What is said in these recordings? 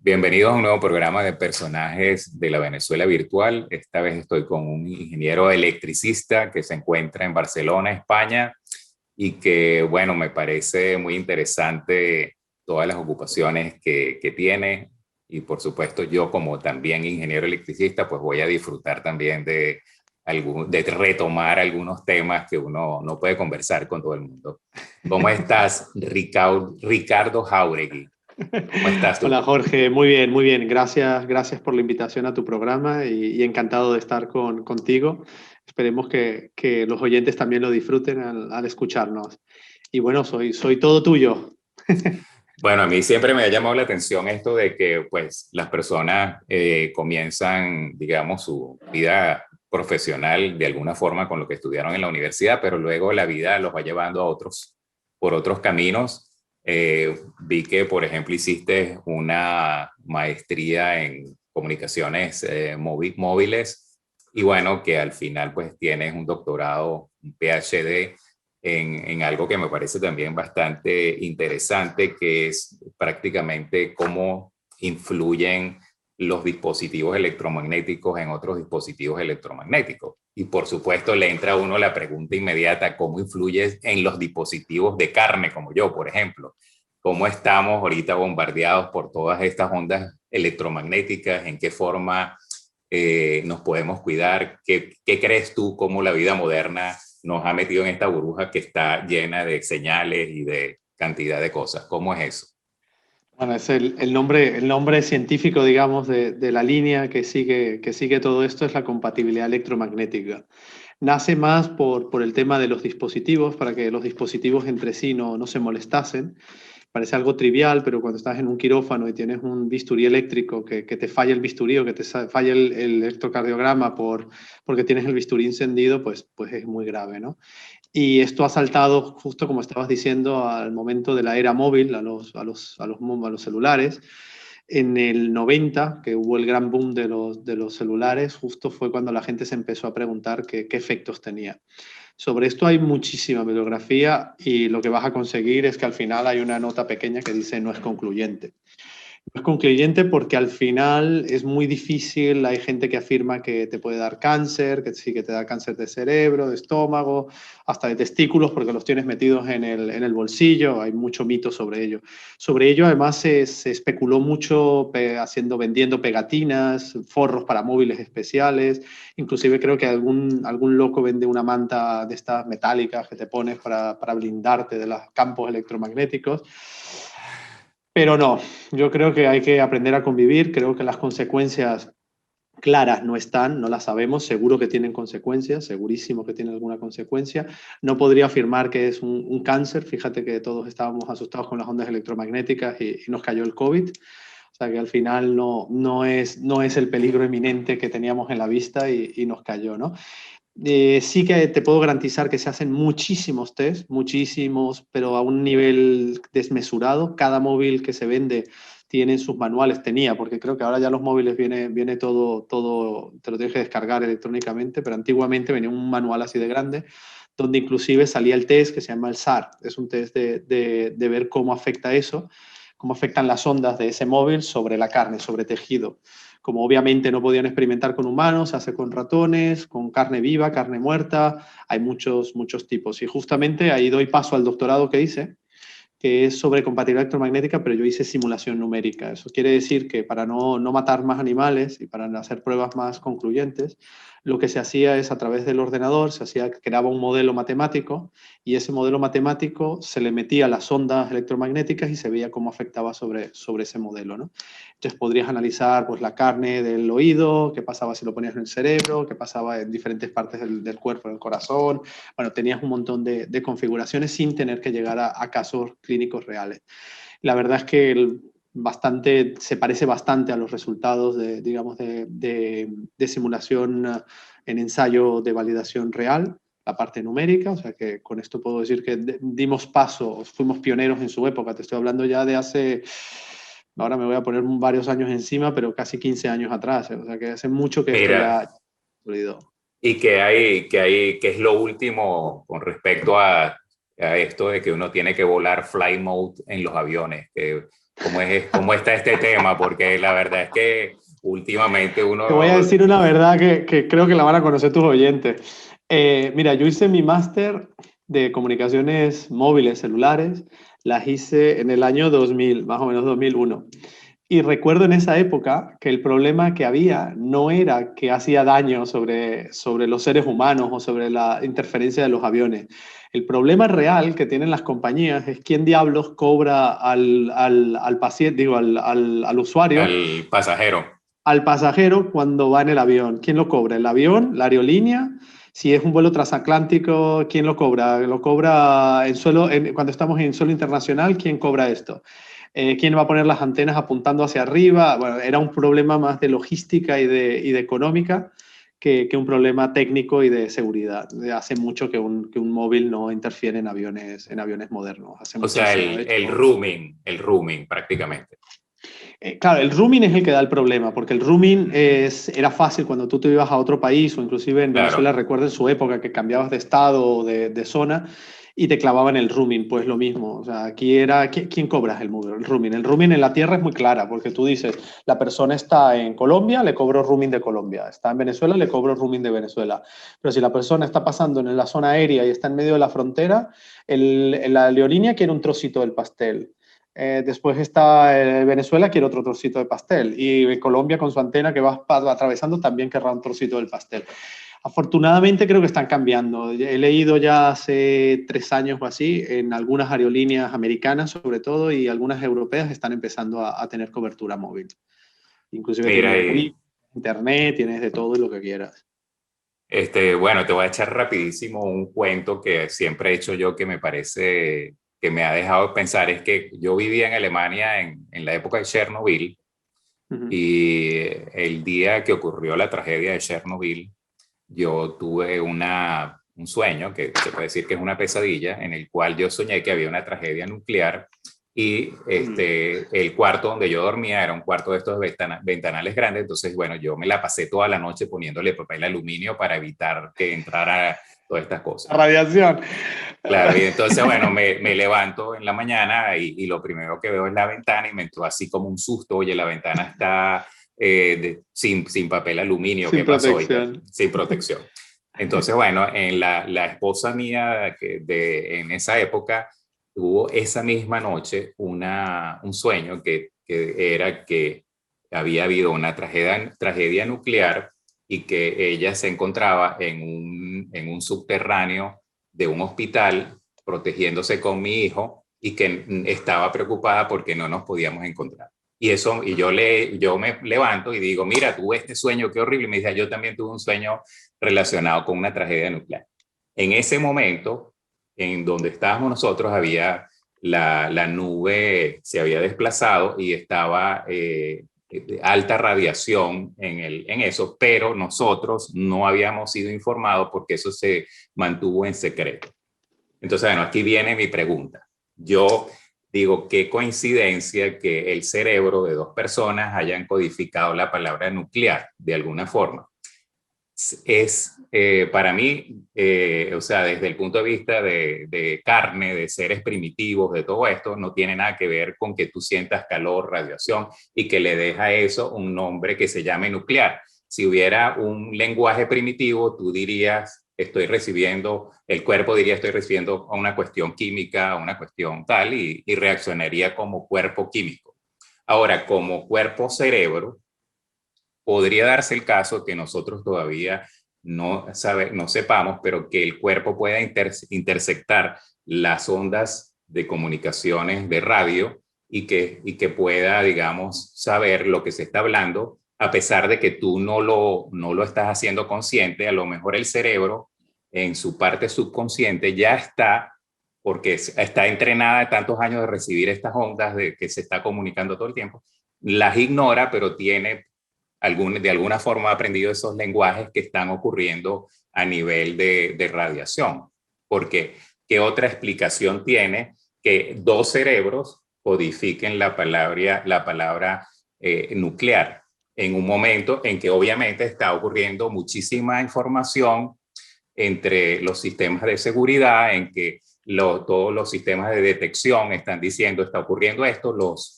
Bienvenidos a un nuevo programa de personajes de la Venezuela virtual. Esta vez estoy con un ingeniero electricista que se encuentra en Barcelona, España, y que, bueno, me parece muy interesante todas las ocupaciones que tiene. Y por supuesto, yo como también ingeniero electricista, pues voy a disfrutar también de retomar algunos temas que uno no puede conversar con todo el mundo. ¿Cómo estás, Ricardo Jáuregui? ¿Cómo estás tú? Hola Jorge, muy bien, muy bien. Gracias por la invitación a tu programa y encantado de estar contigo. Esperemos que los oyentes también lo disfruten al escucharnos. Y bueno, soy todo tuyo. Bueno, a mí siempre me ha llamado la atención esto de que pues las personas comienzan, digamos, su vida profesional de alguna forma con lo que estudiaron en la universidad, pero luego la vida los va llevando a por otros caminos. Vi que, por ejemplo, hiciste una maestría en comunicaciones móviles y bueno, que al final pues tienes un doctorado, un PhD en algo que me parece también bastante interesante, que es prácticamente cómo influyen los dispositivos electromagnéticos en otros dispositivos electromagnéticos. Y por supuesto le entra a uno la pregunta inmediata, ¿cómo influye en los dispositivos de carne como yo, por ejemplo? ¿Cómo estamos ahorita bombardeados por todas estas ondas electromagnéticas? ¿En qué forma nos podemos cuidar? ¿Qué crees tú cómo la vida moderna nos ha metido en esta burbuja que está llena de señales y de cantidad de cosas? ¿Cómo es eso? Bueno, es el nombre científico, digamos, de la línea que sigue todo esto es la compatibilidad electromagnética. Nace más por el tema de los dispositivos, para que los dispositivos entre sí no se molestasen. Parece algo trivial, pero cuando estás en un quirófano y tienes un bisturí eléctrico que te falla el bisturí o que te falla el electrocardiograma porque tienes el bisturí encendido, pues es muy grave, ¿no? Y esto ha saltado, justo como estabas diciendo, al momento de la era móvil, a los celulares. En el 90, que hubo el gran boom de los celulares, justo fue cuando la gente se empezó a preguntar qué efectos tenía. Sobre esto hay muchísima bibliografía y lo que vas a conseguir es que al final hay una nota pequeña que dice no es concluyente. No es concluyente porque al final es muy difícil, hay gente que afirma que te puede dar cáncer, que sí que te da cáncer de cerebro, de estómago, hasta de testículos porque los tienes metidos en el bolsillo, hay mucho mito sobre ello. Sobre ello además se especuló mucho vendiendo pegatinas, forros para móviles especiales, inclusive creo que algún loco vende una manta de estas metálicas que te pones para blindarte de los campos electromagnéticos. Pero no, yo creo que hay que aprender a convivir, creo que las consecuencias claras no están, no las sabemos, seguro que tienen consecuencias, segurísimo que tienen alguna consecuencia. No podría afirmar que es un cáncer, fíjate que todos estábamos asustados con las ondas electromagnéticas y nos cayó el COVID. O sea que al final no es el peligro inminente que teníamos en la vista y nos cayó, ¿no? Sí que te puedo garantizar que se hacen muchísimos test, muchísimos, pero a un nivel desmesurado. Cada móvil que se vende tiene sus manuales, tenía, porque creo que ahora ya los móviles viene todo, te lo tienes que descargar electrónicamente, pero antiguamente venía un manual así de grande, donde inclusive salía el test que se llama el SAR. Es un test de ver cómo afecta eso, cómo afectan las ondas de ese móvil sobre la carne, sobre tejido. Como obviamente no podían experimentar con humanos, se hace con ratones, con carne viva, carne muerta, hay muchos tipos. Y justamente ahí doy paso al doctorado que hice, que es sobre compatibilidad electromagnética, pero yo hice simulación numérica. Eso quiere decir que para no matar más animales y para hacer pruebas más concluyentes, lo que se hacía es a través del ordenador, creaba un modelo matemático y ese modelo matemático se le metía las ondas electromagnéticas y se veía cómo afectaba sobre ese modelo, ¿no? Entonces podrías analizar pues, la carne del oído, qué pasaba si lo ponías en el cerebro, qué pasaba en diferentes partes del cuerpo, en el corazón. Bueno, tenías un montón de configuraciones sin tener que llegar a casos clínicos reales. La verdad es que se parece bastante a los resultados digamos, de simulación en ensayo de validación real, la parte numérica, o sea que con esto puedo decir que dimos paso, fuimos pioneros en su época, te estoy hablando ya de hace, ahora me voy a poner varios años encima, pero casi 15 años atrás, o sea que hace mucho que esto Mira, ya olvidó. y qué es lo último con respecto a esto de que uno tiene que volar fly mode en los aviones. cómo está este tema, porque la verdad es que últimamente uno... Te voy a decir una verdad que creo que la van a conocer tus oyentes. Mira, yo hice mi máster de comunicaciones móviles, celulares, las hice en el año 2000, más o menos 2001. Y recuerdo en esa época que el problema que había no era que hacía daño sobre los seres humanos o sobre la interferencia de los aviones. El problema real que tienen las compañías es quién diablos cobra al paciente, digo, al usuario, Al pasajero. al pasajero cuando va en el avión. ¿Quién lo cobra? ¿El avión? ¿La aerolínea? Si es un vuelo transatlántico, ¿quién lo cobra? ¿Lo cobra cuando estamos en suelo internacional? ¿Quién cobra esto? ¿Quién va a poner las antenas apuntando hacia arriba? Bueno, era un problema más de logística y de económica que un problema técnico y de seguridad. Hace mucho que un móvil no interfiere en aviones modernos. Hace O sea, muchísimo, de el hecho. rooming, el rooming prácticamente. Claro, el roaming es el que da el problema, porque el roaming era fácil cuando tú te ibas a otro país o inclusive en Venezuela, Claro. recuerdo en su época que cambiabas de estado o de zona y te clavaban el roaming, pues lo mismo. O sea, aquí era, ¿quién cobra el roaming? El roaming en la tierra es muy clara, porque tú dices, la persona está en Colombia, le cobro roaming de Colombia, está en Venezuela, le cobro roaming de Venezuela. Pero si la persona está pasando en la zona aérea y está en medio de la frontera, la aerolínea quiere un trocito del pastel. Después está Venezuela, quiere otro trocito de pastel. Y Colombia, con su antena que va atravesando, también querrá un trocito del pastel. Afortunadamente creo que están cambiando. He leído ya hace 3 años o así en algunas aerolíneas americanas sobre todo y algunas europeas están empezando a tener cobertura móvil. Inclusive Mira, tienes Wi-Fi, internet, tienes de todo y lo que quieras. bueno, te voy a echar rapidísimo un cuento que siempre he hecho yo que me parece que me ha dejado pensar. Es que yo vivía en Alemania en la época de Chernobyl Ujú. y el día que ocurrió la tragedia de Chernobyl, yo tuve un sueño, que se puede decir que es una pesadilla, en el cual yo soñé que había una tragedia nuclear y Mm. el cuarto donde yo dormía era un cuarto de estos ventanales grandes, entonces, bueno, yo me la pasé toda la noche poniéndole papel aluminio para evitar que entrara todas estas La cosas. radiación. Claro, y entonces, bueno, me levanto en la mañana y lo primero que veo es la ventana y me entró así como un susto, oye, la ventana está sin papel aluminio, Sin ¿qué pasó? Y tal, protección. sin protección. Entonces, bueno, la esposa mía en esa época tuvo esa misma noche un sueño que era que había habido una tragedia nuclear y que ella se encontraba en un subterráneo de un hospital protegiéndose con mi hijo y que estaba preocupada porque no nos podíamos encontrar. Y yo me levanto y digo, mira, tuve este sueño, qué horrible. Y me dice, yo también tuve un sueño relacionado con una tragedia nuclear. En ese momento, en donde estábamos nosotros, había la nube, se había desplazado y estaba alta radiación en eso, pero nosotros no habíamos sido informados porque eso se mantuvo en secreto. Entonces, bueno, aquí viene mi pregunta. Yo digo, qué coincidencia que el cerebro de dos personas hayan codificado la palabra nuclear de alguna forma. Para mí, o sea, desde el punto de vista de carne, de seres primitivos, de todo esto, no tiene nada que ver con que tú sientas calor, radiación y que le deja a eso un nombre que se llame nuclear. Si hubiera un lenguaje primitivo, tú dirías, estoy recibiendo, el cuerpo diría, estoy recibiendo una cuestión química, una cuestión tal, y reaccionaría como cuerpo químico. Ahora, como cuerpo cerebro, podría darse el caso que nosotros todavía no sepamos, pero que el cuerpo pueda intersectar las ondas de comunicaciones de radio y que pueda, digamos, saber lo que se está hablando, a pesar de que tú no lo estás haciendo consciente. A lo mejor el cerebro en su parte subconsciente ya está, porque está entrenada de tantos años de recibir estas ondas de que se está comunicando todo el tiempo, las ignora, pero tiene de alguna forma ha aprendido esos lenguajes que están ocurriendo a nivel de radiación. Porque, ¿qué otra explicación tiene que dos cerebros codifiquen la palabra nuclear en un momento en que obviamente está ocurriendo muchísima información entre los sistemas de seguridad, en que todos los sistemas de detección están diciendo está ocurriendo esto,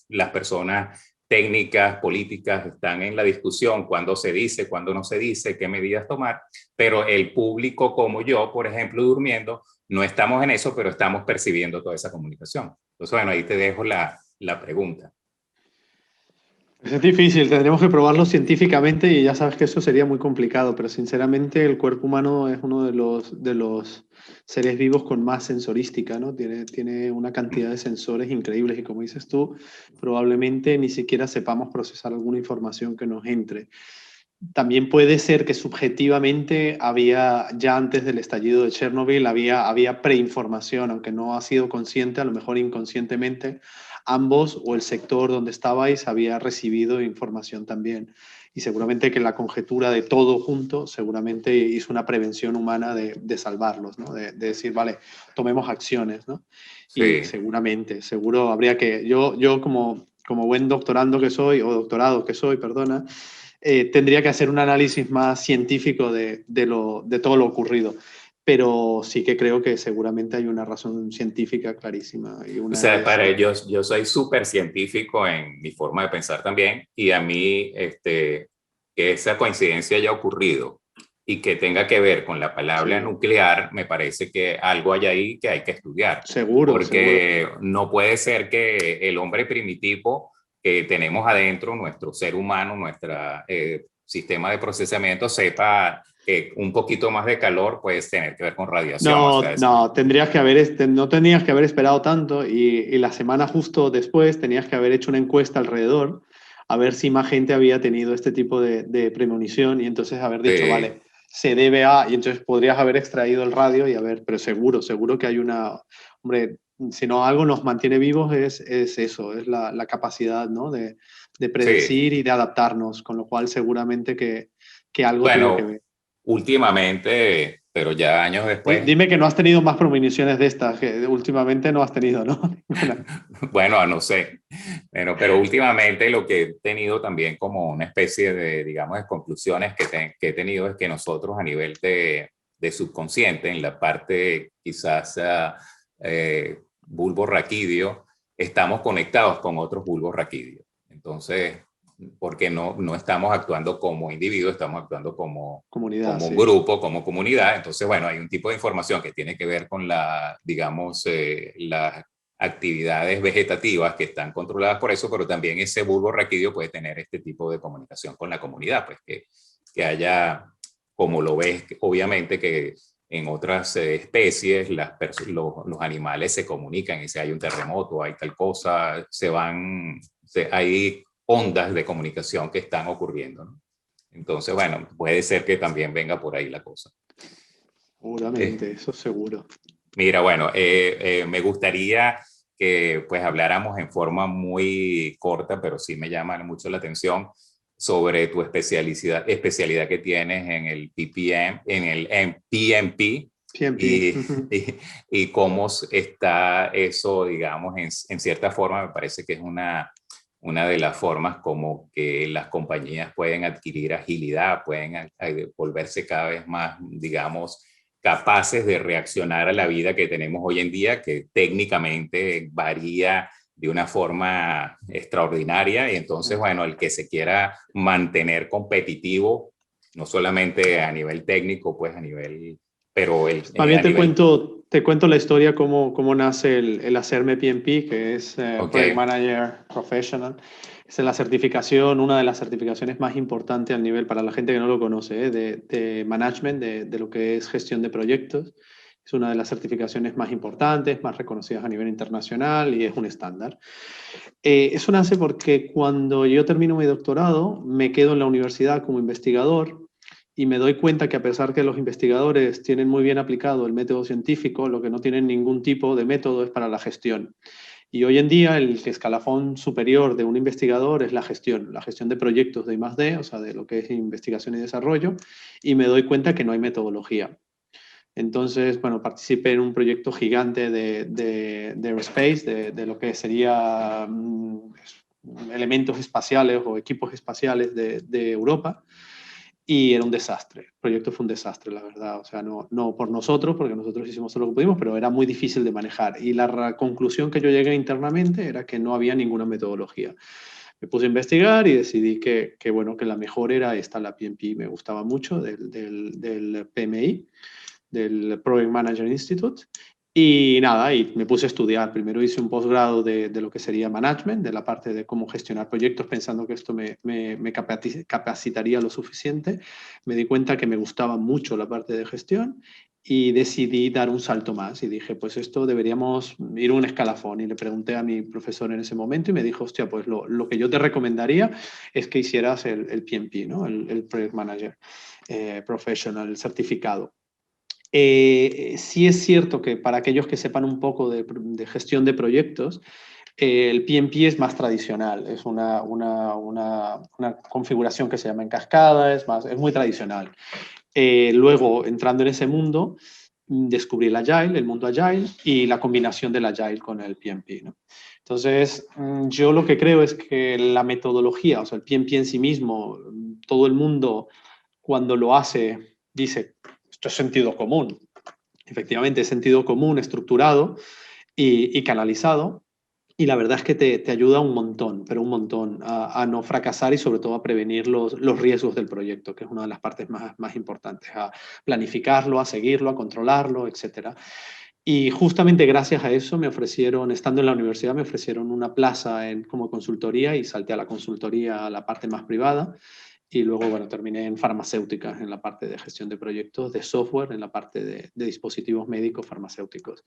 las personas técnicas, políticas están en la discusión, cuándo se dice, cuándo no se dice, qué medidas tomar, pero el público como yo, por ejemplo, durmiendo, no estamos en eso, pero estamos percibiendo toda esa comunicación. Entonces, bueno, ahí te dejo la pregunta. Es difícil, tendríamos que probarlo científicamente y ya sabes que eso sería muy complicado, pero sinceramente el cuerpo humano es uno de los seres vivos con más sensorística, ¿no? Tiene una cantidad de sensores increíbles y como dices tú, probablemente ni siquiera sepamos procesar alguna información que nos entre. También puede ser que subjetivamente había, ya antes del estallido de Chernobyl, había preinformación, aunque no ha sido consciente, a lo mejor inconscientemente, ambos o el sector donde estabais había recibido información también. Y seguramente que la conjetura de todo junto seguramente hizo una prevención humana de salvarlos, ¿no? De decir, vale, tomemos acciones, ¿no? Y Sí. seguro habría que, yo como buen doctorando que soy, o doctorado que soy, perdona, tendría que hacer un análisis más científico de todo lo ocurrido. Pero sí que creo que seguramente hay una razón científica clarísima. Y O una sea, es para ellos, yo soy súper científico en mi forma de pensar también, y a mí que esa coincidencia haya ocurrido y que tenga que ver con la palabra sí, nuclear, me parece que algo hay ahí que hay que estudiar, seguro. porque no puede ser que el hombre primitivo que tenemos adentro, nuestro ser humano, nuestro sistema de procesamiento, sepa que un poquito más de calor puede tener que ver con radiación. O sea, No, no tendrías que haber esperado tanto y la semana justo después tenías que haber hecho una encuesta alrededor a ver si más gente había tenido este tipo de premonición y entonces haber dicho, sí, vale, se debe a, y entonces podrías haber extraído el radio y haber, pero seguro que hay una, hombre, si no algo nos mantiene vivos es eso, es la capacidad, ¿no? De sí. predecir y de adaptarnos, con lo cual seguramente que algo tuvo que Bueno, ver. últimamente, pero ya años después, Dime que no has tenido más premoniciones de estas, que últimamente no has tenido, ¿no? Ninguna. bueno, no sé, pero últimamente lo que he tenido también como una especie de, digamos, de conclusiones que he tenido es que nosotros a nivel de subconsciente, en la parte quizás bulbo raquídeo, estamos conectados con otros bulbos raquídeos. Entonces, porque no estamos actuando como individuos, estamos actuando Comunidad, como sí. grupo, como comunidad. Entonces, bueno, hay un tipo de información que tiene que ver con digamos, las actividades vegetativas que están controladas por eso, pero también ese bulbo raquídeo puede tener este tipo de comunicación con la comunidad, pues que haya, como lo ves, obviamente que en otras especies los animales se comunican y si hay un terremoto, hay tal cosa, hay ondas de comunicación que están ocurriendo, ¿no? Entonces, bueno, puede ser que también venga por ahí la cosa. Seguramente, Eh, eso seguro. Mira, bueno, me gustaría que pues habláramos en forma muy corta, pero sí me llama mucho la atención sobre tu especialidad que tienes en el PPM, en el PMP PMP. y, y, y cómo está eso, digamos, en cierta forma, me parece que es una de las formas como que las compañías pueden adquirir agilidad, pueden volverse cada vez más, digamos, capaces de reaccionar a la vida que tenemos hoy en día, que técnicamente varía de una forma extraordinaria. Y entonces, bueno, el que se quiera mantener competitivo, no solamente a nivel técnico, pues a nivel, pero También a nivel, te cuento la historia, cómo nace el hacerme PMP, que es ok, Project Manager Professional. Es la certificación, una de las certificaciones más importantes al nivel, para la gente que no lo conoce, de management, de lo que es gestión de proyectos. Es una de las certificaciones más importantes, más reconocidas a nivel internacional y es un estándar. Eso nace porque cuando yo termino mi doctorado, me quedo en la universidad como investigador y me doy cuenta que a pesar que los investigadores tienen muy bien aplicado el método científico, lo que no tienen ningún tipo de método es para la gestión. Y hoy en día el escalafón superior de un investigador es la gestión de proyectos de I+D, o sea, de lo que es investigación y desarrollo, y me doy cuenta que no hay metodología. Entonces, bueno, participé en un proyecto gigante de aerospace, de lo que sería elementos espaciales o equipos espaciales de Europa. y era un desastre. El proyecto fue un desastre, la verdad. O sea, no por nosotros, porque nosotros hicimos todo lo que pudimos, pero era muy difícil de manejar. Y la conclusión que yo llegué internamente era que no había ninguna metodología. Me puse a investigar y decidí bueno, que la mejor era esta, la PMP. Me gustaba mucho del PMI, del Project Manager Institute. Y nada, y me puse a estudiar. Primero hice un posgrado de lo que sería management, de la parte de cómo gestionar proyectos, pensando que esto me capacitaría lo suficiente. Me di cuenta que me gustaba mucho la parte de gestión y decidí dar un salto más. Y dije, pues esto deberíamos ir un escalafón. Y le pregunté a mi profesor en ese momento y me dijo, hostia, pues lo que yo te recomendaría es que hicieras el PMP, ¿no? El Project Manager Professional, el certificado. Sí es cierto que para aquellos que sepan un poco de gestión de proyectos, el PMP es más tradicional, es una configuración que se llama en cascada, es muy tradicional. Luego, entrando en ese mundo, descubrí el Agile, el mundo Agile y la combinación del Agile con el PMP, ¿no? Entonces, yo lo que creo es que la metodología, o sea, el PMP en sí mismo, todo el mundo cuando lo hace dice, esto es sentido común. Efectivamente, es sentido común, estructurado y canalizado. Y la verdad es que te ayuda un montón, pero un montón, a no fracasar y sobre todo a prevenir los riesgos del proyecto, que es una de las partes más importantes, a planificarlo, a seguirlo, a controlarlo, etcétera. Y justamente gracias a eso me ofrecieron, estando en la universidad, me ofrecieron una plaza como consultoría y salté a la consultoría, a la parte más privada. Y luego, bueno, terminé en farmacéuticas, en la parte de gestión de proyectos, de software, en la parte de dispositivos médicos farmacéuticos.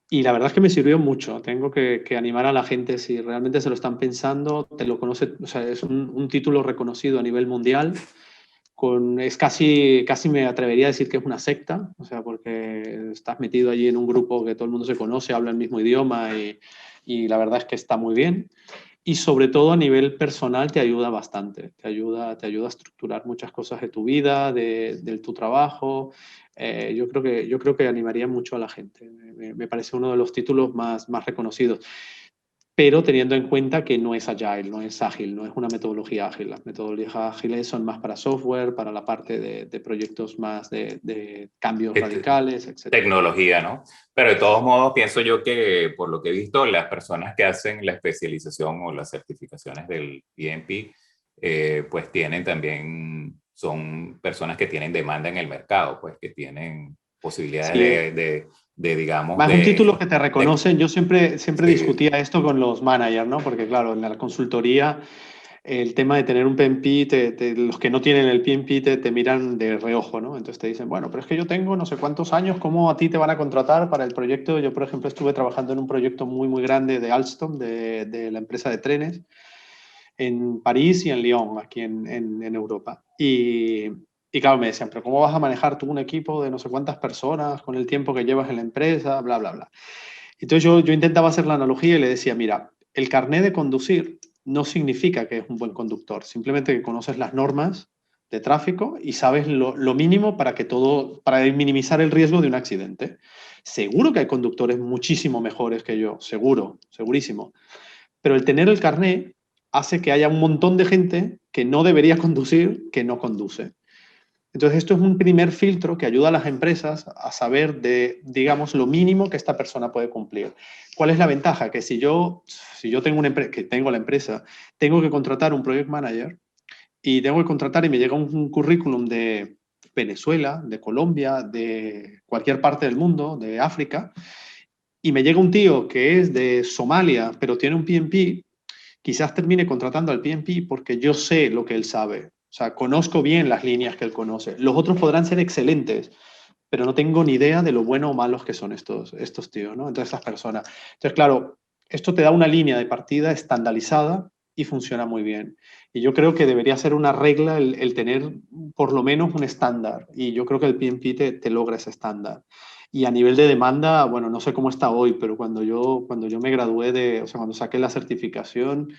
Y la verdad es que me sirvió mucho. Tengo que animar a la gente, si realmente se lo están pensando, te lo conoce, o sea, es un título reconocido a nivel mundial. Es casi me atrevería a decir que es una secta, o sea, porque estás metido allí en un grupo que todo el mundo se conoce, habla el mismo idioma y la verdad es que está muy bien. Y sobre todo a nivel personal te ayuda bastante, te ayuda a estructurar muchas cosas de tu vida, de tu trabajo. Yo creo que animaría mucho a la gente. Me parece uno de los títulos más reconocidos, pero teniendo en cuenta que no es agile, no es ágil, no es una metodología ágil. Las metodologías ágiles son más para software, para la parte de proyectos más de cambios Este, radicales, etc. tecnología, ¿no? Pero de todos modos, pienso yo que por lo que he visto, las personas que hacen la especialización o las certificaciones del PMP, pues tienen también, son personas que tienen demanda en el mercado, pues que tienen posibilidades Sí, digamos, más un título que te de, reconocen. Yo siempre sí, discutía esto con los managers, ¿no? Porque claro, en la consultoría el tema de tener un PMP, los que no tienen el PMP te miran de reojo, ¿no? Entonces te dicen, bueno, pero es que yo tengo no sé cuántos años, ¿cómo a ti te van a contratar para el proyecto? Yo, por ejemplo, estuve trabajando en un proyecto muy grande de Alstom, de la empresa de trenes, en París y en Lyon, aquí en Europa. Y claro, me decían, pero ¿cómo vas a manejar tú un equipo de no sé cuántas personas con el tiempo que llevas en la empresa, bla, bla, bla? Entonces yo intentaba hacer la analogía y le decía, mira, el carné de conducir no significa que es un buen conductor, simplemente que conoces las normas de tráfico y sabes lo mínimo para minimizar el riesgo de un accidente. Seguro que hay conductores muchísimo mejores que yo, seguro, segurísimo. Pero el tener el carné hace que haya un montón de gente que no debería conducir, que no conduce. Entonces, esto es un primer filtro que ayuda a las empresas a saber digamos, lo mínimo que esta persona puede cumplir. ¿Cuál es la ventaja? Que si yo tengo la empresa, tengo que contratar un project manager y tengo que contratar y me llega un currículum de Venezuela, de Colombia, de cualquier parte del mundo, de África, y me llega un tío que es de Somalia, pero tiene un PMP, quizás termine contratando al PMP porque yo sé lo que él sabe. O sea, conozco bien las líneas que él conoce. Los otros podrán ser excelentes, pero no tengo ni idea de lo bueno o malos que son estos tíos, ¿no? Entonces, estas personas. Entonces, claro, esto te da una línea de partida estandarizada y funciona muy bien. Y yo creo que debería ser una regla el tener por lo menos un estándar. Y yo creo que el PMP te logra ese estándar. Y a nivel de demanda, bueno, no sé cómo está hoy, pero cuando yo me gradué o sea, cuando saqué la certificación,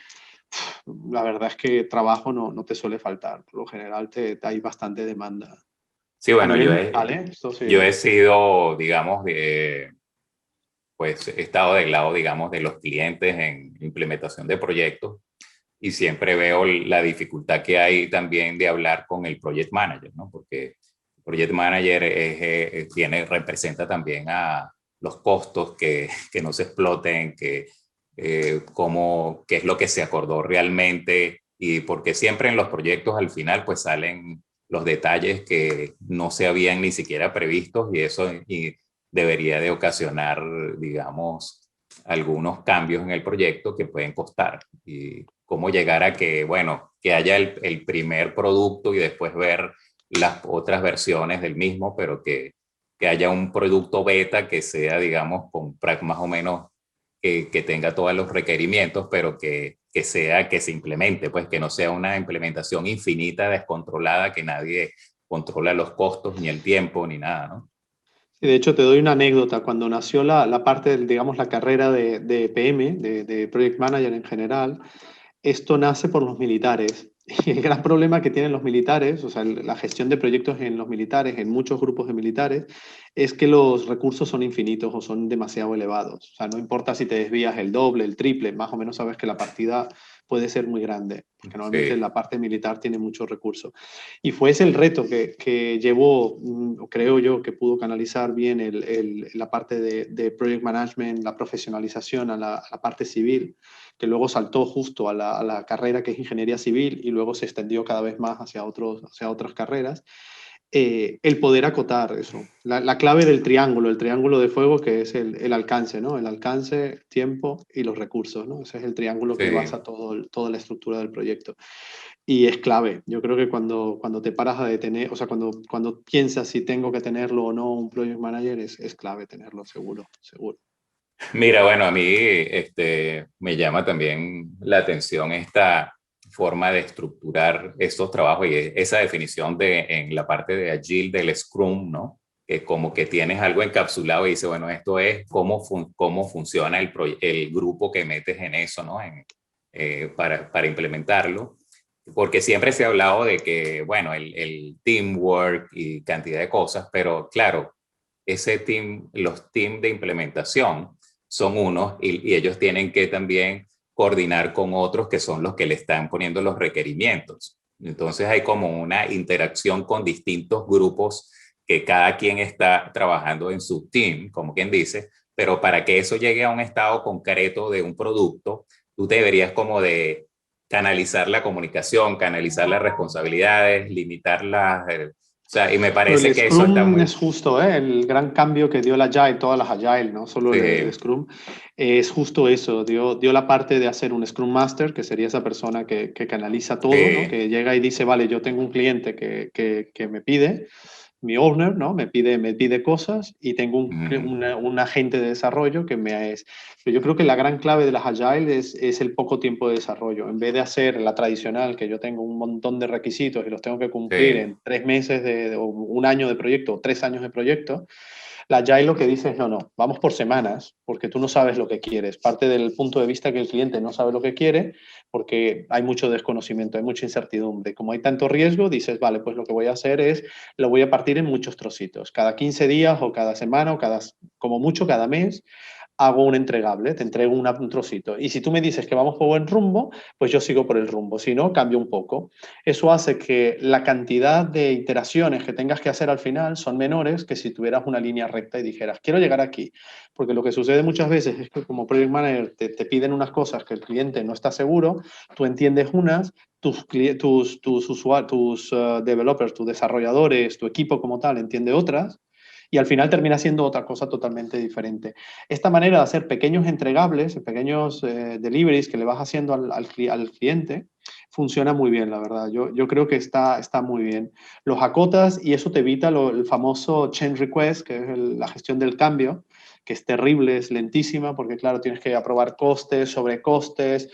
la verdad es que trabajo no te suele faltar. Por lo general hay bastante demanda. sí, A bueno, nivel mundial, ¿eh? Esto yo sí. he sido, digamos, pues he estado del lado, digamos, de los clientes en implementación de proyectos. y siempre veo la dificultad que hay también de hablar con el project manager, ¿no? Porque el project manager representa también a los costos, que no se exploten, qué es lo que se acordó realmente, y porque siempre en los proyectos al final pues salen los detalles que no se habían ni siquiera previstos, y eso debería de ocasionar, digamos, algunos cambios en el proyecto que pueden costar. Y cómo llegar a que, bueno, que haya el primer producto y después ver las otras versiones del mismo, pero que haya un producto beta que sea, digamos, con más o menos que tenga todos los requerimientos, pero que se implemente, pues que no sea una implementación infinita, descontrolada, que nadie controla los costos, ni el tiempo, ni nada, ¿no? Y de hecho, te doy una anécdota. Cuando nació la parte, digamos, la carrera de PM, de Project Manager en general, esto nace por los militares. Y el gran problema que tienen los militares, o sea, la gestión de proyectos en los militares, en muchos grupos de militares, es que los recursos son infinitos o son demasiado elevados. O sea, no importa si te desvías el doble, el triple, más o menos sabes que la partida puede ser muy grande, porque normalmente Sí. la parte militar tiene muchos recursos. Y fue ese el reto que llevó, creo yo, que pudo canalizar bien la parte de project management, la profesionalización a la parte civil, que luego saltó justo a la carrera que es ingeniería civil y luego se extendió cada vez más hacia otras carreras. El poder acotar eso. La clave del triángulo, el triángulo de fuego, que es el alcance, ¿no? El alcance, tiempo y los recursos, ¿no? Ese es el triángulo que Sí. basa toda la estructura del proyecto. Y es clave. Yo creo que cuando te paras a detener, o sea, cuando piensas si tengo que tenerlo o no un project manager, es clave tenerlo, seguro, seguro. Mira, bueno, a mí me llama también la atención esta forma de estructurar estos trabajos y esa definición en la parte de Agile del Scrum, ¿no? Que como que tienes algo encapsulado y dice, bueno, esto es cómo funciona el grupo que metes en eso, ¿no? Para implementarlo. Porque siempre se ha hablado de que, bueno, el teamwork y cantidad de cosas, pero claro, los teams de implementación son unos, y ellos tienen que también coordinar con otros que son los que le están poniendo los requerimientos. Entonces hay como una interacción con distintos grupos que cada quien está trabajando en su team, como quien dice, pero para que eso llegue a un estado concreto de un producto, tú deberías como de canalizar la comunicación, canalizar las responsabilidades, limitarlas, o sea, y me Pero parece el que eso está Scrum muy... es justo, ¿eh? El gran cambio que dio el Agile, todas las Agile, no solo el Sí, Scrum, es justo eso. Dio la parte de hacer un Scrum Master, que sería esa persona que canaliza todo, ¿no? sí, Que llega y dice, vale, yo tengo un cliente que me pide, mi owner, ¿no? Me pide cosas y tengo un agente de desarrollo que me es... Pero yo creo que la gran clave de las Agile es el poco tiempo de desarrollo. En vez de hacer la tradicional, que yo tengo un montón de requisitos y los tengo que cumplir sí. en 3 meses o un año de proyecto o 3 años de proyecto, la Agile lo que dice es, no, no, vamos por semanas, porque tú no sabes lo que quieres. Parte del punto de vista que el cliente no sabe lo que quiere, porque hay mucho desconocimiento, hay mucha incertidumbre. Como hay tanto riesgo, dices, vale, pues lo que voy a hacer es, lo voy a partir en muchos trocitos. Cada 15 días o cada semana o como mucho cada mes, hago un entregable, te entrego un trocito. Y si tú me dices que vamos por buen rumbo, pues yo sigo por el rumbo. Si no, cambio un poco. Eso hace que la cantidad de iteraciones que tengas que hacer al final son menores que si tuvieras una línea recta y dijeras, quiero llegar aquí. Porque lo que sucede muchas veces es que como project manager te piden unas cosas que el cliente no está seguro, tú entiendes unas, tus developers, tus desarrolladores, tu equipo como tal entiende otras y al final termina siendo otra cosa totalmente diferente. Esta manera de hacer pequeños entregables, pequeños deliveries que le vas haciendo al cliente, funciona muy bien, la verdad. Yo creo que está muy bien. Los acotas y eso te evita el famoso change request, que es la gestión del cambio, que es terrible, es lentísima, porque claro, tienes que aprobar costes, sobrecostes,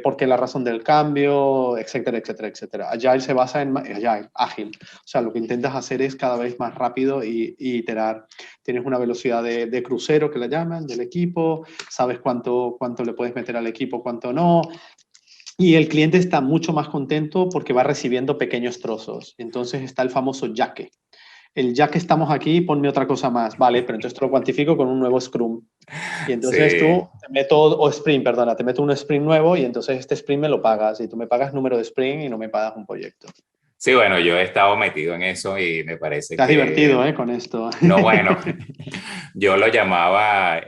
porque la razón del cambio, etcétera, etcétera, etcétera. Agile se basa en Agile, ágil. O sea, lo que intentas hacer es cada vez más rápido y iterar. Tienes una velocidad de crucero, que la llaman, del equipo, sabes cuánto le puedes meter al equipo, cuánto no, y el cliente está mucho más contento porque va recibiendo pequeños trozos. Entonces está el famoso yaque. ya que estamos aquí, ponme otra cosa más. Vale, pero entonces te lo cuantifico con un nuevo Scrum. Y entonces Sí. tú te meto, o Sprint, perdona, te meto un Sprint nuevo y entonces este Sprint me lo pagas y tú me pagas número de Sprint y no me pagas un proyecto. Sí, bueno, yo he estado metido en eso y me parece Te has que, divertido, con esto. no, bueno, yo lo llamaba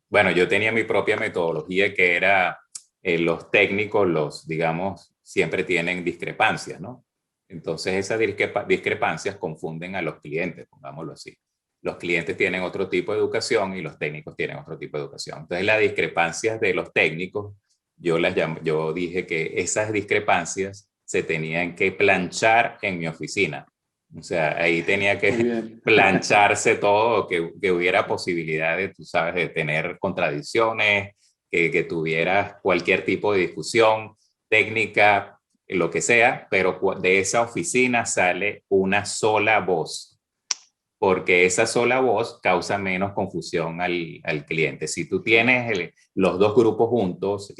bueno, yo tenía mi propia metodología que era, los técnicos, digamos, siempre tienen discrepancias, ¿no? Entonces esas discrepancias confunden a los clientes, pongámoslo así. Los clientes tienen otro tipo de educación y los técnicos tienen otro tipo de educación. Entonces las discrepancias de los técnicos, yo dije que esas discrepancias se tenían que planchar en mi oficina. O sea, ahí tenía Muy que bien. plancharse todo, que hubiera posibilidad de, tú sabes, de tener contradicciones, que tuvieras cualquier tipo de discusión técnica, lo que sea, pero de esa oficina sale una sola voz, porque esa sola voz causa menos confusión al cliente. Si tú tienes los dos grupos juntos,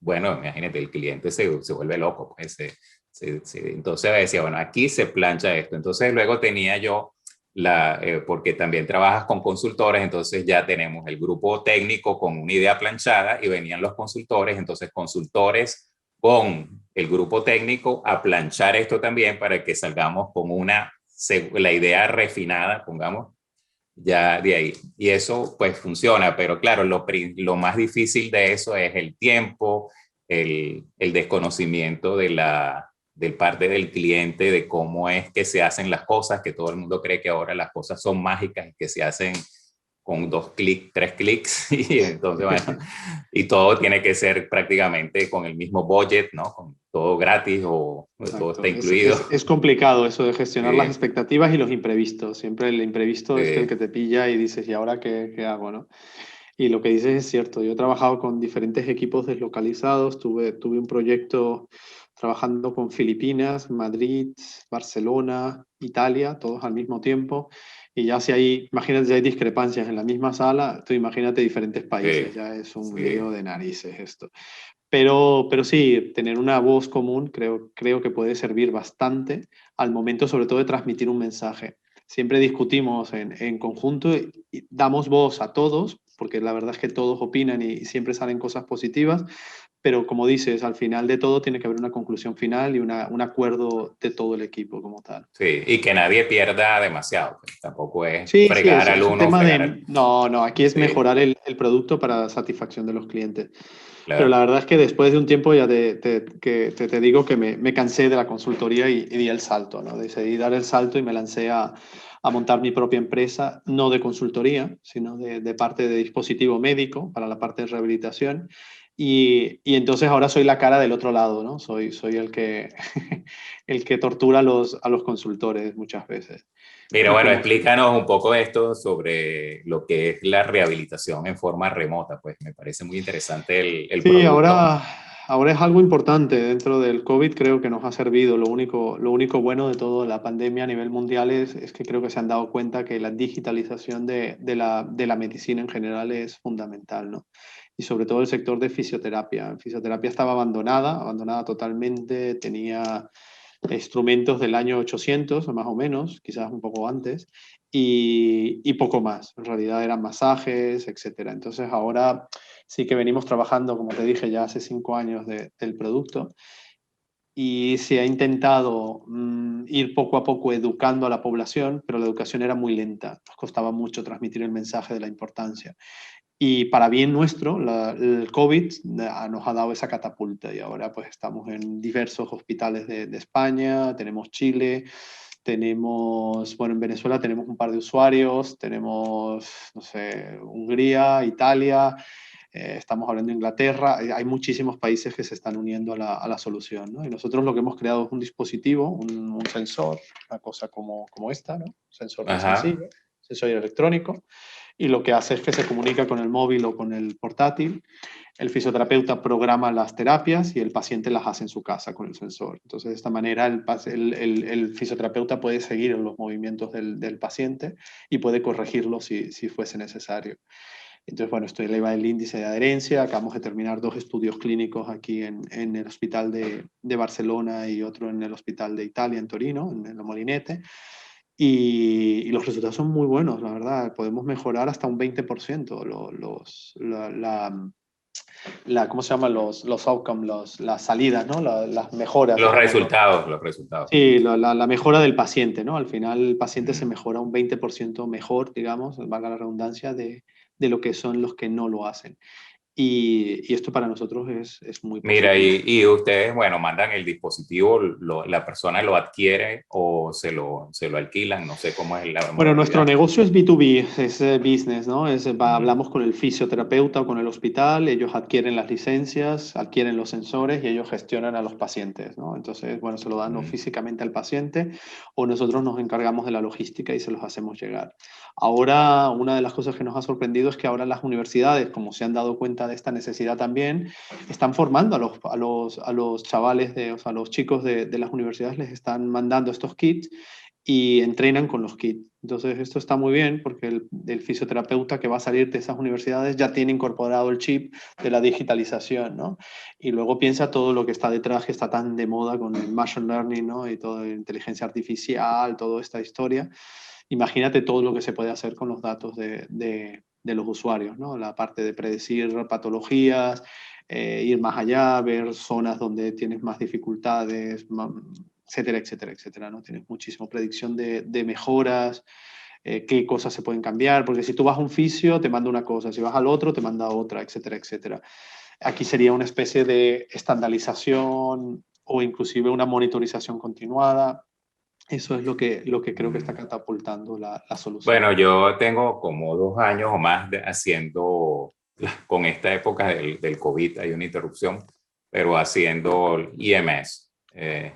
bueno, imagínate, el cliente se vuelve loco, pues entonces decía, bueno, aquí se plancha esto. Entonces luego tenía yo porque también trabajas con consultores, entonces ya tenemos el grupo técnico con una idea planchada y venían los consultores, entonces consultores con el grupo técnico a planchar esto también para que salgamos con la idea refinada, pongamos, ya de ahí. Y eso pues funciona, pero claro, lo más difícil de eso es el tiempo, el desconocimiento del parte del cliente, de cómo es que se hacen las cosas, que todo el mundo cree que ahora las cosas son mágicas y que se hacen con 2 clics, 3 clics, y entonces, bueno, y todo tiene que ser prácticamente con el mismo budget, ¿no? Con todo gratis o todo está Exacto. incluido. Es complicado eso de gestionar las Sí, expectativas y los imprevistos. Siempre el imprevisto es el sí, que te pilla y dices, ¿y ahora qué hago, no? Y lo que dices es cierto. Yo he trabajado con diferentes equipos deslocalizados. Tuve un proyecto trabajando con Filipinas, Madrid, Barcelona, Italia, todos al mismo tiempo. Y ya si hay, imagínate, si hay discrepancias en la misma sala, tú imagínate diferentes países. sí, Ya es un lío sí. de narices esto. Pero sí, tener una voz común creo que puede servir bastante al momento, sobre todo, de transmitir un mensaje. Siempre discutimos en conjunto y damos voz a todos, porque la verdad es que todos opinan y siempre salen cosas positivas, pero como dices, al final de todo tiene que haber una conclusión final y un acuerdo de todo el equipo como tal. Sí, y que nadie pierda demasiado, pues. Tampoco es Sí, sí, fregar al es un uno, tema fregar al... de... No, no, aquí es Sí, mejorar el producto para satisfacción de los clientes. Pero la claro. verdad es que después de un tiempo ya te digo que me cansé de la consultoría y di el salto, ¿no? Decidí dar el salto y me lancé a montar mi propia empresa, no de consultoría, sino de parte de dispositivo médico para la parte de rehabilitación. Y entonces ahora soy la cara del otro lado, ¿no? Soy el que, el que tortura a los consultores muchas veces. Mira, Y bueno, como explícanos un poco esto sobre lo que es la rehabilitación en forma remota, pues me parece muy interesante el sí, producto. ahora es algo importante dentro del COVID, creo que nos ha servido. Lo único bueno de toda la pandemia a nivel mundial es que creo que se han dado cuenta que la digitalización de la medicina en general es fundamental, ¿no? Y sobre todo el sector de fisioterapia. Fisioterapia estaba abandonada totalmente, tenía instrumentos del año 800 o más o menos, quizás un poco antes, y poco más. En realidad eran masajes, etcétera. Entonces ahora sí que venimos trabajando, como te dije, ya hace 5 años del producto y se ha intentado ir poco a poco educando a la población, pero la educación era muy lenta. Nos costaba mucho transmitir el mensaje de la importancia. Y para bien nuestro, el COVID nos ha dado esa catapulta y ahora pues estamos en diversos hospitales de España, tenemos Chile, tenemos, bueno, en Venezuela tenemos un par de usuarios, tenemos, no sé, Hungría, Italia, estamos hablando de Inglaterra, hay muchísimos países que se están uniendo a la solución, ¿no? Y nosotros lo que hemos creado es un dispositivo, un sensor, una cosa como esta, ¿no? Un sensor muy Ajá. sencillo, sensor electrónico, y lo que hace es que se comunica con el móvil o con el portátil. El fisioterapeuta programa las terapias y el paciente las hace en su casa con el sensor. Entonces, de esta manera, el fisioterapeuta puede seguir los movimientos del paciente y puede corregirlos si fuese necesario. Entonces, bueno, esto eleva el índice de adherencia. Acabamos de terminar 2 estudios clínicos aquí en el hospital de Barcelona y otro en el hospital de Italia, en Torino, en el Molinete. y los resultados son muy buenos, la verdad. Podemos mejorar hasta un 20% ¿cómo se llaman? Los outcomes, las salidas, ¿no? Las mejoras, Los digamos. resultados, los resultados. Sí, la mejora del paciente, ¿no? Al final el paciente se Mm. mejora un 20% mejor, digamos, valga la redundancia, de lo que son los que no lo hacen. Y esto para nosotros es muy Mira, positivo. y ustedes, bueno, mandan el dispositivo, la persona lo adquiere o se lo alquilan, no sé cómo es la Bueno, nuestro modalidad. negocio es B2B, es business, ¿no? Mm, Hablamos con el fisioterapeuta o con el hospital, ellos adquieren las licencias, adquieren los sensores y ellos gestionan a los pacientes, ¿no? Entonces, bueno, se lo dan o mm. físicamente al paciente o nosotros nos encargamos de la logística y se los hacemos llegar. Ahora, una de las cosas que nos ha sorprendido es que ahora las universidades, como se han dado cuenta de esta necesidad también, están formando a los chavales, o sea, a los chicos de las universidades les están mandando estos kits y entrenan con los kits. Entonces, esto está muy bien porque el fisioterapeuta que va a salir de esas universidades ya tiene incorporado el chip de la digitalización, ¿no? Y luego piensa todo lo que está detrás, que está tan de moda con el machine learning, ¿no? Y toda la inteligencia artificial, toda esta historia. Imagínate todo lo que se puede hacer con los datos de los usuarios, ¿no? La parte de predecir patologías, ir más allá, ver zonas donde tienes más dificultades, etcétera, etcétera, etcétera, ¿no? Tienes muchísima predicción de mejoras, qué cosas se pueden cambiar, porque si tú vas a un fisio te manda una cosa, si vas al otro te manda otra, etcétera, etcétera. Aquí sería una especie de estandarización o inclusive una monitorización continuada. Eso es lo que creo que está Mm. catapultando la solución. Bueno, yo tengo como 2 años o más haciendo, con esta época del COVID, hay una interrupción, pero haciendo EMS,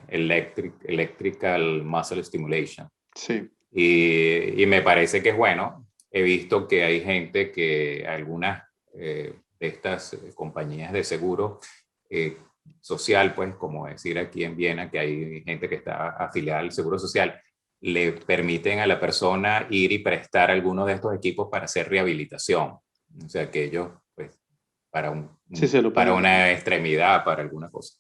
Electrical Muscle Stimulation. Sí, Y me parece que es bueno. He visto que hay gente que algunas de estas compañías de seguro eh, social, pues como decir aquí en Viena, que hay gente que está afiliada al seguro social, le permiten a la persona ir y prestar algunos de estos equipos para hacer rehabilitación. O sea, que ellos, pues, para, sí, se lo para pueden hacer. una extremidad, para alguna cosa.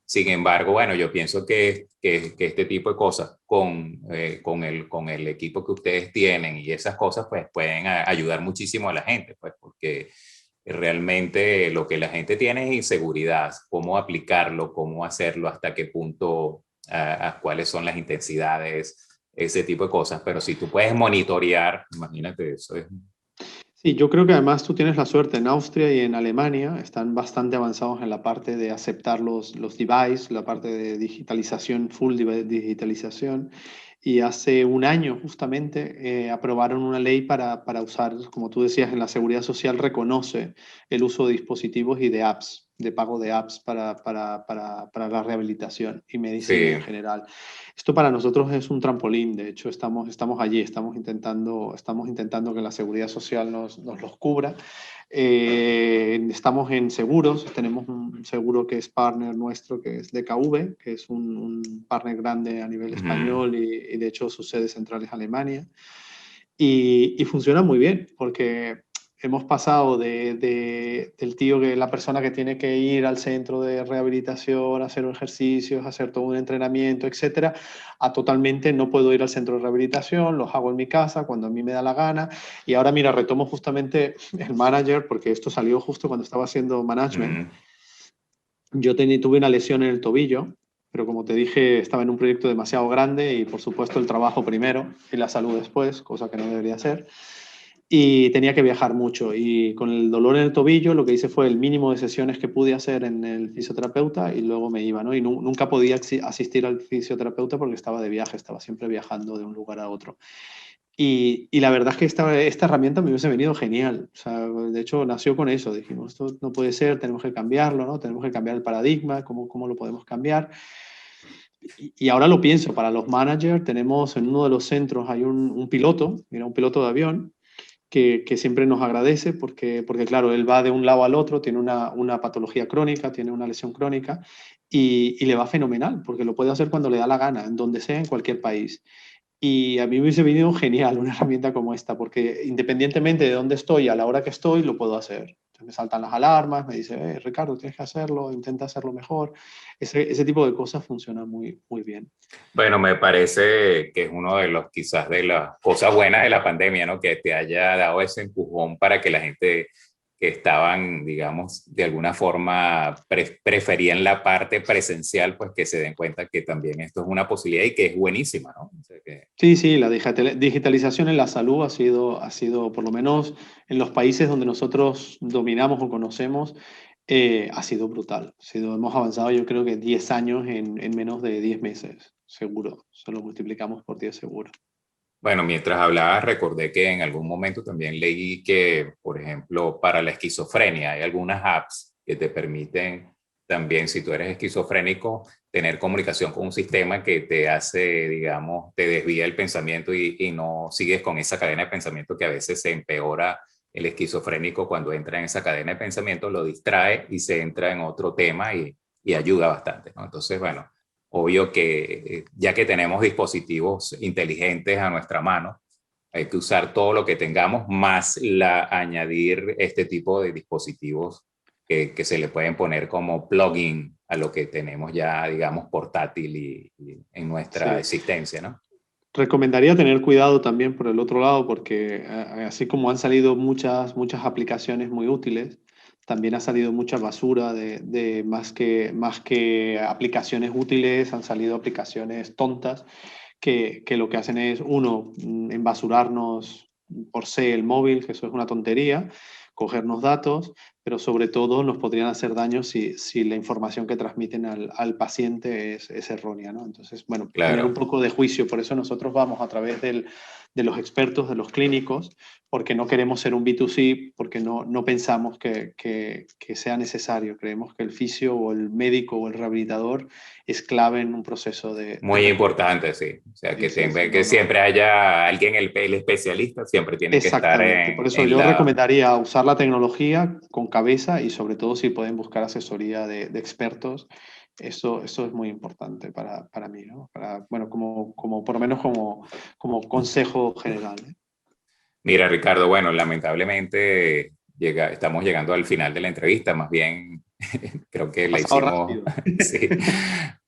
Sin embargo, bueno, yo pienso que este tipo de cosas con el equipo que ustedes tienen y esas cosas, pues pueden ayudar muchísimo a la gente, pues porque realmente lo que la gente tiene es inseguridad, cómo aplicarlo, cómo hacerlo, hasta qué punto, cuáles son las intensidades, ese tipo de cosas. Pero si tú puedes monitorear, imagínate, eso es... Sí, yo creo que además tú tienes la suerte en Austria y en Alemania, están bastante avanzados en la parte de aceptar los devices, la parte de digitalización, full digitalización. Y hace un año justamente aprobaron una ley para usar, como tú decías, en la seguridad social reconoce el uso de dispositivos y de apps, de pago de apps para la rehabilitación y medicina en Sí, general. Esto para nosotros es un trampolín, de hecho estamos allí, estamos intentando que la seguridad social nos los cubra. Estamos en seguros, tenemos un seguro que es partner nuestro, que es DKV, que es un partner grande a nivel uh-huh. español y de hecho su sede central es Alemania. Y funciona muy bien, porque hemos pasado del tío, la persona que tiene que ir al centro de rehabilitación, hacer ejercicios, hacer todo un entrenamiento, etcétera, a totalmente no puedo ir al centro de rehabilitación, los hago en mi casa cuando a mí me da la gana. Y ahora, mira, retomo justamente el manager, porque esto salió justo cuando estaba haciendo management. Uh-huh. Yo tuve una lesión en el tobillo, pero como te dije, estaba en un proyecto demasiado grande y por supuesto el trabajo primero y la salud después, cosa que no debería ser. Y tenía que viajar mucho y con el dolor en el tobillo lo que hice fue el mínimo de sesiones que pude hacer en el fisioterapeuta y luego me iba, ¿no? Y nunca podía asistir al fisioterapeuta porque estaba de viaje, estaba siempre viajando de un lugar a otro. Y la verdad es que esta herramienta me hubiese venido genial. O sea, de hecho, nació con eso. Dijimos, esto no puede ser, tenemos que cambiarlo, ¿no? Tenemos que cambiar el paradigma, cómo lo podemos cambiar. Y ahora lo pienso, para los managers tenemos en uno de los centros hay un piloto, mira, un piloto de avión, que siempre nos agradece porque, claro, él va de un lado al otro, tiene una patología crónica, tiene una lesión crónica y le va fenomenal porque lo puede hacer cuando le da la gana, en donde sea, en cualquier país. Y a mí me hubiese venido genial una herramienta como esta, porque independientemente de dónde estoy, a la hora que estoy, lo puedo hacer. Entonces me saltan las alarmas, me dice, Ricardo, tienes que hacerlo, intenta hacerlo mejor. Ese tipo de cosas funciona muy, muy bien. Bueno, me parece que es uno de los, quizás de las cosas buenas de la pandemia, ¿no? Que te haya dado ese empujón para que la gente que estaban, digamos, de alguna forma preferían la parte presencial, pues que se den cuenta que también esto es una posibilidad y que es buenísima, ¿no? O sea que... Sí, sí, la digitalización en la salud ha sido, por lo menos en los países donde nosotros dominamos o conocemos, ha sido brutal. Hemos avanzado yo creo que 10 años en menos de 10 meses, seguro. Se lo multiplicamos por 10 seguro. Bueno, mientras hablaba, recordé que en algún momento también leí que, por ejemplo, para la esquizofrenia hay algunas apps que te permiten también, si tú eres esquizofrénico, tener comunicación con un sistema que te hace, digamos, te desvía el pensamiento y no sigues con esa cadena de pensamiento que a veces se empeora el esquizofrénico cuando entra en esa cadena de pensamiento, lo distrae y se entra en otro tema y ayuda bastante, ¿no? Entonces, bueno, obvio que ya que tenemos dispositivos inteligentes a nuestra mano, hay que usar todo lo que tengamos, más añadir este tipo de dispositivos que se le pueden poner como plugin a lo que tenemos ya, digamos, portátil y en nuestra Sí. existencia, ¿no? Recomendaría tener cuidado también por el otro lado, porque así como han salido muchas aplicaciones muy útiles, también ha salido mucha basura de más que aplicaciones útiles, han salido aplicaciones tontas que lo que hacen es, uno, embasurarnos por sí el móvil, que eso es una tontería, cogernos datos, pero sobre todo nos podrían hacer daño si la información que transmiten al paciente es errónea, ¿no? Entonces, bueno, tener un Claro. poco de juicio, por eso nosotros vamos a través de los expertos, de los clínicos, porque no queremos ser un B2C, porque no pensamos que sea necesario. Creemos que el fisio o el médico o el rehabilitador es clave en un proceso de Muy recuperación. importante, sí. O sea, Sí, sí, sí, que no, no. siempre haya alguien, el especialista, siempre tiene que estar Exactamente. Por eso en yo la... recomendaría usar la tecnología con cabeza y sobre todo si pueden buscar asesoría de expertos. Eso es muy importante para mí, ¿no? Bueno, por lo menos como consejo general, ¿eh? Mira, Ricardo, bueno, lamentablemente estamos llegando al final de la entrevista, más bien creo que Ha la pasado hicimos, rápido. sí,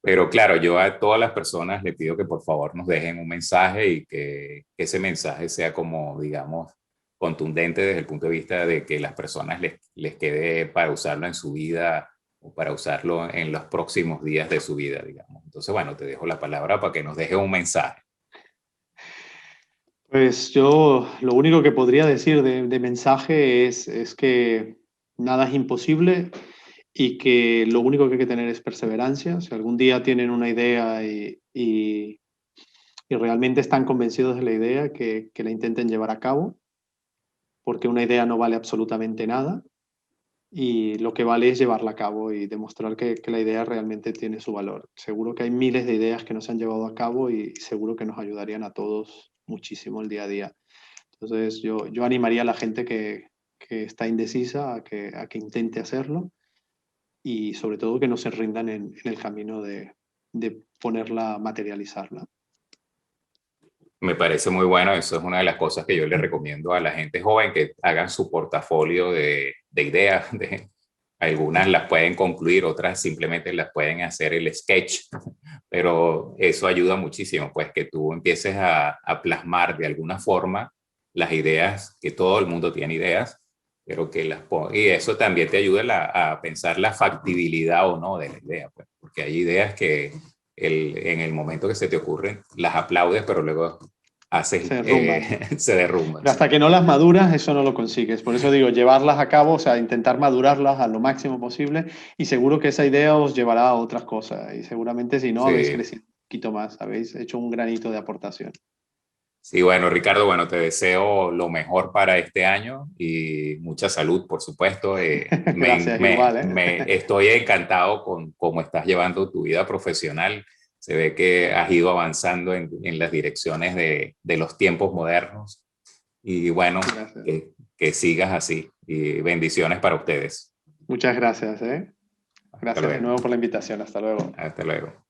pero claro, yo a todas las personas le pido que por favor nos dejen un mensaje y que ese mensaje sea como, digamos, contundente desde el punto de vista de que las personas les quede para usarlo en su vida o para usarlo en los próximos días de su vida, digamos. Entonces, bueno, te dejo la palabra para que nos dejes un mensaje. Pues yo lo único que podría decir de mensaje es que nada es imposible y que lo único que hay que tener es perseverancia. Si algún día tienen una idea y realmente están convencidos de la idea, que la intenten llevar a cabo, porque una idea no vale absolutamente nada y lo que vale es llevarla a cabo y demostrar que la idea realmente tiene su valor. Seguro que hay miles de ideas que no se han llevado a cabo y seguro que nos ayudarían a todos muchísimo el día a día. Entonces yo animaría a la gente que está indecisa a que intente hacerlo y sobre todo que no se rindan en el camino de ponerla, materializarla. Me parece muy bueno, eso es una de las cosas que yo le recomiendo a la gente joven, que hagan su portafolio de ideas, algunas las pueden concluir, otras simplemente las pueden hacer el sketch, pero eso ayuda muchísimo, pues que tú empieces a plasmar de alguna forma las ideas, que todo el mundo tiene ideas, pero que y eso también te ayuda a pensar la factibilidad o no de la idea, pues, porque hay ideas que en el momento que se te ocurren las aplaudes, pero luego Se derrumban. se derrumban. Pero hasta que no las maduras, eso no lo consigues. Por eso digo, llevarlas a cabo, o sea, intentar madurarlas a lo máximo posible y seguro que esa idea os llevará a otras cosas. Y seguramente si no, habéis Sí, crecido un poquito más, habéis hecho un granito de aportación. sí, bueno, Ricardo, bueno, te deseo lo mejor para este año y mucha salud, por supuesto. Gracias, igual, ¿eh? Estoy encantado con cómo estás llevando tu vida profesional. Se ve que has ido avanzando en las direcciones de los tiempos modernos y bueno, Gracias. que sigas así y bendiciones para ustedes. Muchas gracias, ¿eh? Hasta Gracias de luego. nuevo por la invitación. Hasta luego. Hasta luego.